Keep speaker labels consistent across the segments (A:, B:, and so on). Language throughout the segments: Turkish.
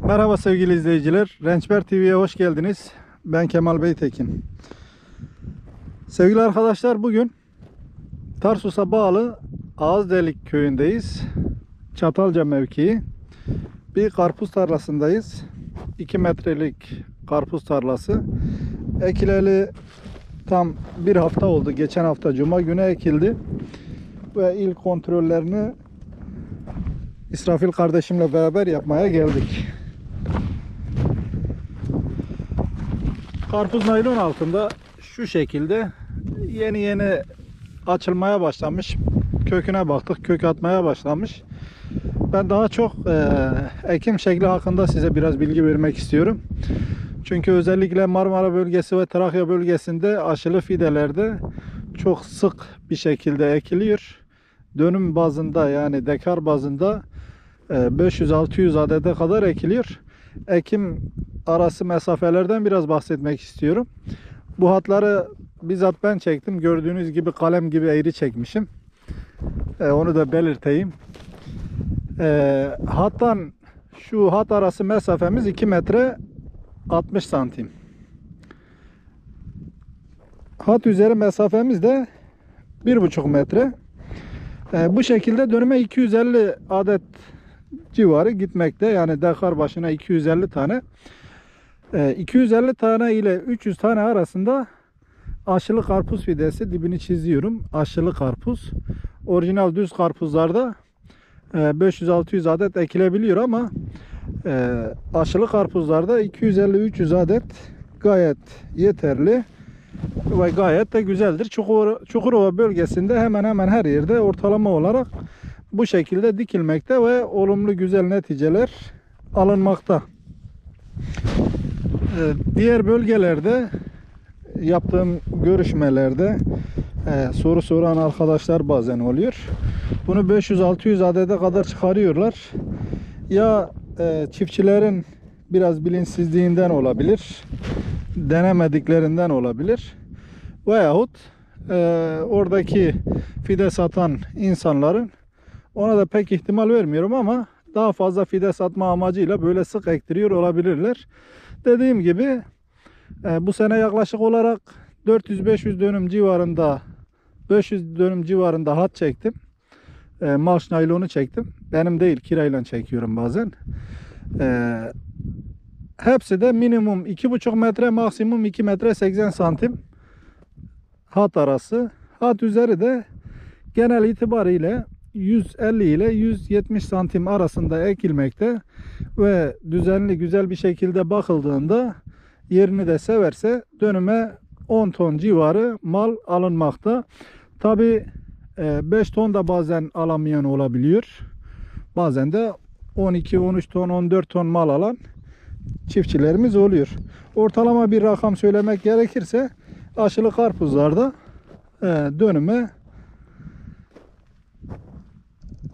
A: Merhaba sevgili izleyiciler. Rençber TV'ye hoş geldiniz. Ben Kemal Beytekin. Sevgili arkadaşlar, bugün Tarsus'a bağlı Ağızdelik köyündeyiz. Çatalca mevkii. Bir karpuz tarlasındayız. 2 metrelik karpuz tarlası. Ekileli tam bir hafta oldu. Geçen hafta Cuma günü ekildi. Ve ilk kontrollerini İsrafil kardeşimle beraber yapmaya geldik. Karpuz naylon altında şu şekilde yeni açılmaya başlamış. Köküne baktık, kök atmaya başlamış. Ben daha çok ekim şekli hakkında size biraz bilgi vermek istiyorum. Çünkü özellikle Marmara bölgesi ve Trakya bölgesinde aşılı fidelerde çok sık bir şekilde ekiliyor. Dönüm bazında, yani dekar bazında 500-600 adete kadar ekiliyor. Ekim arası mesafelerden biraz bahsetmek istiyorum. Bu hatları bizzat ben çektim. Gördüğünüz gibi kalem gibi eğri çekmişim. Onu da belirteyim. Hattan şu hat arası mesafemiz 2 metre 60 santim. Hat üzeri mesafemiz de 1,5 metre. Bu şekilde dönüme 250 adet civarı gitmekte. Yani dekar başına 250 tane. 250 tane ile 300 tane arasında aşılı karpuz fidesi, dibini çiziyorum. Aşılı karpuz. Orijinal düz karpuzlarda 500-600 adet ekilebiliyor ama aşılı karpuzlarda 250-300 adet gayet yeterli ve gayet de güzeldir. Çukurova bölgesinde hemen hemen her yerde ortalama olarak bu şekilde dikilmekte ve olumlu güzel neticeler alınmakta. Diğer bölgelerde yaptığım görüşmelerde soru soran arkadaşlar bazen oluyor. Bunu 500-600 adede kadar çıkarıyorlar. Ya çiftçilerin biraz bilinçsizliğinden olabilir, denemediklerinden olabilir. Veyahut oradaki fide satan insanların, ona da pek ihtimal vermiyorum ama daha fazla fide satma amacıyla böyle sık ektiriyor olabilirler. Dediğim gibi bu sene yaklaşık olarak 400-500 dönüm civarında, 500 dönüm civarında hat çektim. Malş naylonu çektim. Benim değil, kirayla çekiyorum bazen. Hepsi de minimum 2,5 metre, maksimum 2 metre 80 santim hat arası. Hat üzeri de genel itibariyle 150 ile 170 santim arasında ekilmekte ve düzenli güzel bir şekilde bakıldığında, yerini de severse dönüme 10 ton civarı mal alınmakta. Tabi 5 ton da bazen alamayan olabiliyor. Bazen de 12, 13 ton, 14 ton mal alan çiftçilerimiz oluyor. Ortalama bir rakam söylemek gerekirse aşılı karpuzlarda dönüme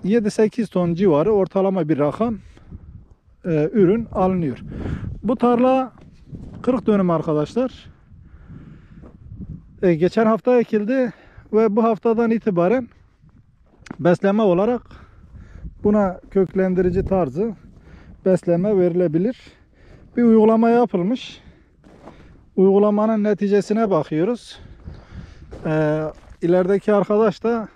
A: 7-8 ton civarı ortalama bir rakam ürün alınıyor. Bu tarla 40 dönüm arkadaşlar. Geçen hafta ekildi ve bu haftadan itibaren besleme olarak buna köklendirici tarzı besleme verilebilir. Bir uygulama yapılmış. Uygulamanın neticesine bakıyoruz. İlerideki arkadaş da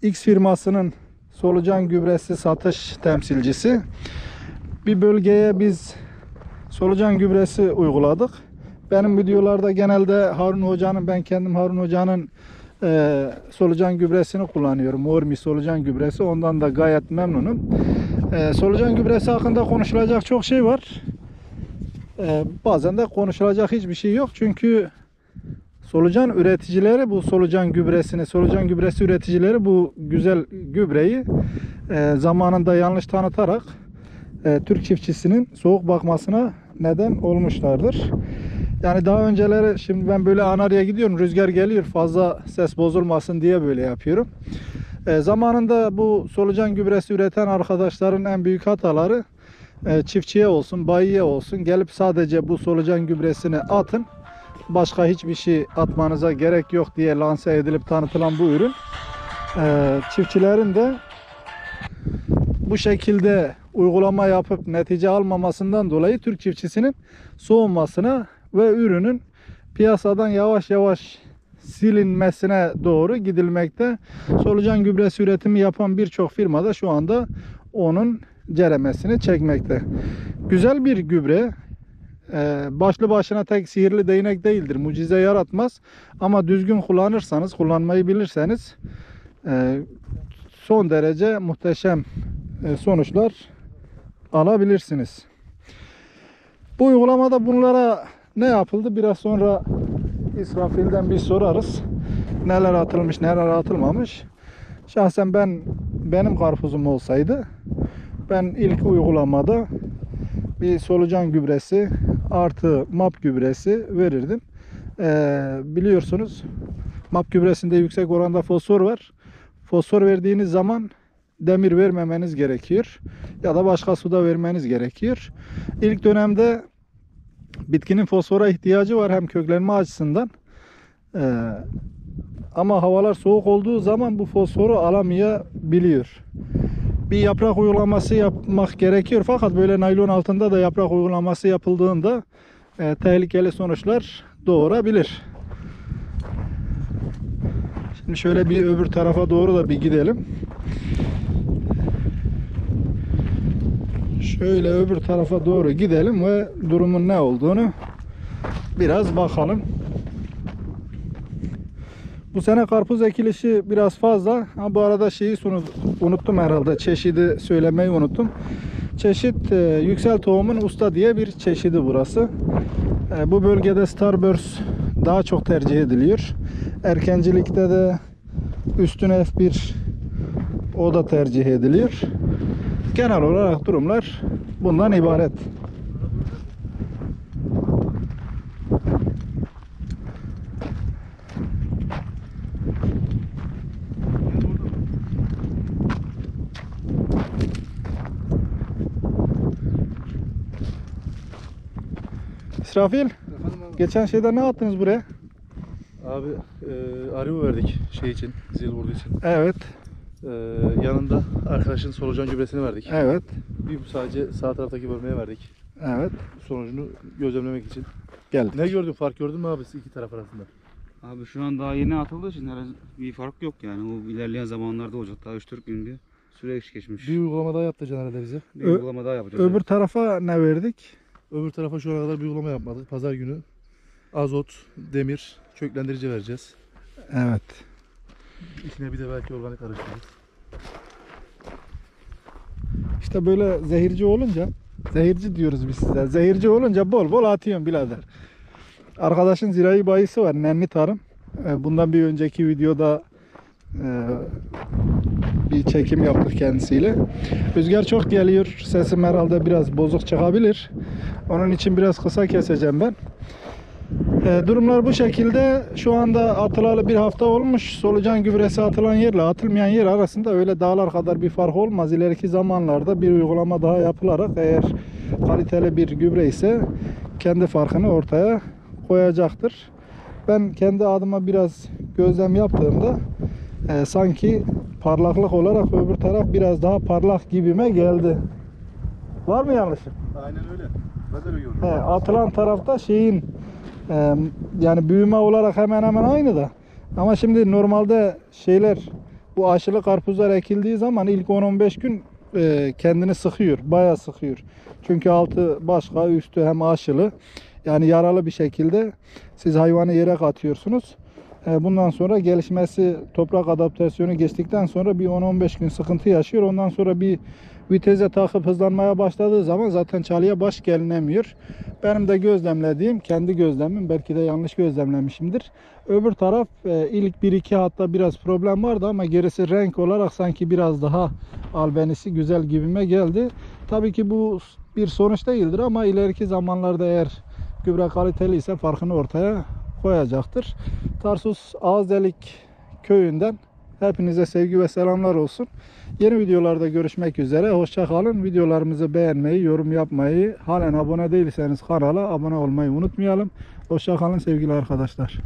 A: X firmasının solucan gübresi satış temsilcisi. Bir bölgeye biz solucan gübresi uyguladık. Benim videolarda genelde Harun Hoca'nın, ben kendim Harun Hoca'nın solucan gübresini kullanıyorum. Ormi solucan gübresi. Ondan da gayet memnunum. Solucan gübresi hakkında konuşulacak çok şey var. Bazen de konuşulacak hiçbir şey yok. Çünkü solucan üreticileri bu solucan gübresi üreticileri bu güzel gübreyi zamanında yanlış tanıtarak Türk çiftçisinin soğuk bakmasına neden olmuşlardır. Yani daha önceleri, şimdi ben böyle Anarya gidiyorum, rüzgar geliyor, fazla ses bozulmasın diye böyle yapıyorum. Zamanında bu solucan gübresi üreten arkadaşların en büyük hataları, çiftçiye olsun, bayiye olsun, gelip sadece bu solucan gübresini atın, başka hiçbir şey atmanıza gerek yok diye lanse edilip tanıtılan bu ürün, çiftçilerin de bu şekilde uygulama yapıp netice almamasından dolayı Türk çiftçisinin soğumasına ve ürünün piyasadan yavaş yavaş silinmesine doğru gidilmekte. Solucan gübresi üretimi yapan birçok firma da şu anda onun ceremesini çekmekte. Güzel bir gübre. Başlı başına tek sihirli değnek değildir. Mucize yaratmaz. Ama düzgün kullanırsanız, kullanmayı bilirseniz son derece muhteşem sonuçlar alabilirsiniz. Bu uygulamada bunlara ne yapıldı? Biraz sonra İsrafil'den bir sorarız. Neler atılmış, neler atılmamış. Şahsen benim karpuzum olsaydı ben ilk uygulamada bir solucan gübresi artı MAP gübresi verirdim. Biliyorsunuz MAP gübresinde yüksek oranda fosfor var. Fosfor verdiğiniz zaman demir vermemeniz gerekiyor. Ya da başka suda vermeniz gerekiyor. İlk dönemde bitkinin fosfora ihtiyacı var hem köklenme açısından. Ama havalar soğuk olduğu zaman bu fosforu alamayabiliyor. Bir yaprak uygulaması yapmak gerekiyor. Fakat böyle naylon altında da yaprak uygulaması yapıldığında tehlikeli sonuçlar doğurabilir. Şimdi şöyle bir öbür tarafa doğru da bir gidelim. Şöyle öbür tarafa doğru gidelim ve durumun ne olduğunu biraz bakalım. Bu sene karpuz ekilişi biraz fazla. Bu arada şeyi unuttum herhalde. Çeşidi söylemeyi unuttum. Çeşit Yüksel Tohum'un Usta diye bir çeşidi burası. Bu bölgede Starburst daha çok tercih ediliyor. Erkencilikte de Üstün F1 o da tercih ediliyor. Genel olarak durumlar bundan ibaret. İsrafil, geçen şeyde ne attınız buraya?
B: Abi arıyor verdik şey için, zil vurduğu için.
A: Evet.
B: Yanında arkadaşın solucan gübresini verdik.
A: Evet.
B: Bir sadece sağ taraftaki bölmeye verdik.
A: Evet.
B: Sonucunu gözlemlemek için.
A: Geldik.
B: Ne gördün? Fark gördün mü abi iki taraf arasında?
C: Abi şu an daha yeni atıldığı için herhangi bir fark yok yani. O ilerleyen zamanlarda olacak. Daha 3-4 gün bir süreç geçmiş.
B: Bir uygulama daha yaptıracaksın herhalde bize.
C: Bir uygulama daha yapacağız.
A: Öbür tarafa ne verdik?
B: Öbür tarafa şu ana kadar bir uygulama yapmadık. Pazar günü azot, demir, köklendirici vereceğiz.
A: Evet.
B: İçine bir de belki organik karıştırırız.
A: İşte böyle zehirci olunca, zehirci diyoruz biz size. Zehirci olunca bol bol atıyorum birader. Arkadaşın zirai bayisi var, Nenli Tarım. Bundan bir önceki videoda bir çekim yaptık kendisiyle. Rüzgar çok geliyor. Sesim herhalde biraz bozuk çıkabilir. Onun için biraz kısa keseceğim ben. Durumlar bu şekilde. Şu anda atılalı bir hafta olmuş. Solucan gübresi atılan yerle atılmayan yer arasında öyle dağlar kadar bir fark olmaz. İleriki zamanlarda bir uygulama daha yapılarak eğer kaliteli bir gübre ise kendi farkını ortaya koyacaktır. Ben kendi adıma biraz gözlem yaptığımda sanki parlaklık olarak öbür taraf biraz daha parlak gibime geldi. Var mı yanlışım?
B: Aynen öyle. Ben de öyle gördüm.
A: Atılan tarafta şeyin yani büyüme olarak hemen hemen aynı da. Ama şimdi normalde şeyler, bu aşılı karpuzlar ekildiği zaman ilk 10-15 gün kendini sıkıyor. Bayağı sıkıyor. Çünkü altı başka, üstü hem aşılı. Yani yaralı bir şekilde siz hayvanı yere katıyorsunuz. Bundan sonra gelişmesi, toprak adaptasyonu geçtikten sonra bir 10-15 gün sıkıntı yaşıyor. Ondan sonra bir vitese takıp hızlanmaya başladığı zaman zaten çalıya baş gelinemiyor. Benim de gözlemlediğim, kendi gözlemim, belki de yanlış gözlemlemişimdir. Öbür taraf ilk 1-2 hatta biraz problem vardı ama gerisi renk olarak sanki biraz daha albenisi güzel gibime geldi. Tabii ki bu bir sonuç değildir ama ileriki zamanlarda eğer gübre kaliteli ise farkını ortaya koyacaktır. Tarsus Ağızdelik köyünden hepinize sevgi ve selamlar olsun. Yeni videolarda görüşmek üzere. Hoşça kalın. Videolarımızı beğenmeyi, yorum yapmayı, halen abone değilseniz kanala abone olmayı unutmayalım. Hoşça kalın sevgili arkadaşlar.